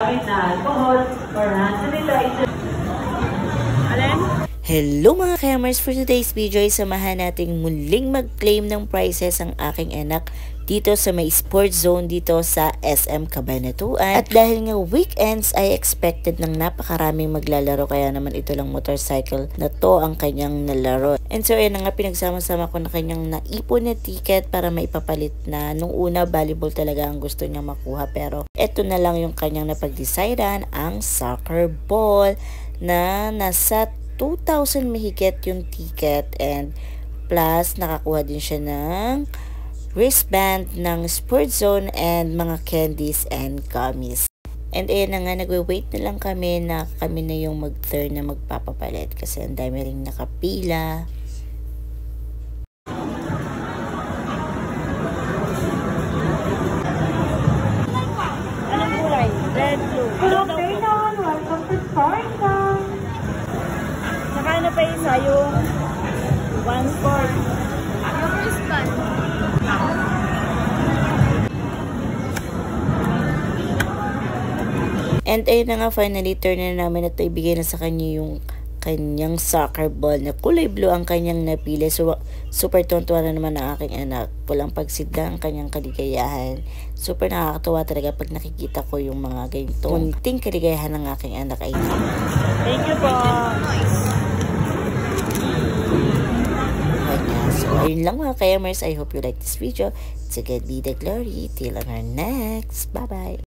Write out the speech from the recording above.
gamit na alcohol or hand sanitizer. Hello mga Kemers! For today's video ay samahan nating muling mag-claim ng prices ang aking anak dito sa may sports zone dito sa SM Cabanatuan. At dahil nga weekends ay expected ng napakaraming maglalaro, kaya naman ito lang motorcycle na to ang kanyang nalaro. And so ayan nga, pinagsama-sama ko na kanyang naipon na ticket para maipapalit na. Nung una volleyball talaga ang gusto niya makuha, pero eto na lang yung kanyang napag-decidean, ang soccer ball na nasa 2,000 mahigit yung ticket, and plus nakakuha din siya ng wristband ng sports zone and mga candies and gummies. And ayun na nga, nagwe-wait na lang kami na kami na yung mag-turn na magpapapalit kasi ang dami ring nakapila. Anong kulay? Red, blue. Okay naman, welcome to Sparta. Saka ano pa isa yung 1/4. Yung wristband. And ayun na nga, finally turn na namin at ibigay na sa kanya yung kanyang soccer ball na kulay blue ang kanyang napili. So, super tuwa na naman ang aking anak. Pulang pagsidla ang kanyang kaligayahan. Super nakakatuwa talaga pag nakikita ko yung mga ganito. Kunting kaligayahan ng aking anak ay Thank you po. So, ayun lang mga Kemers. I hope you like this video. To God be the glory. Till on our next. Bye-bye.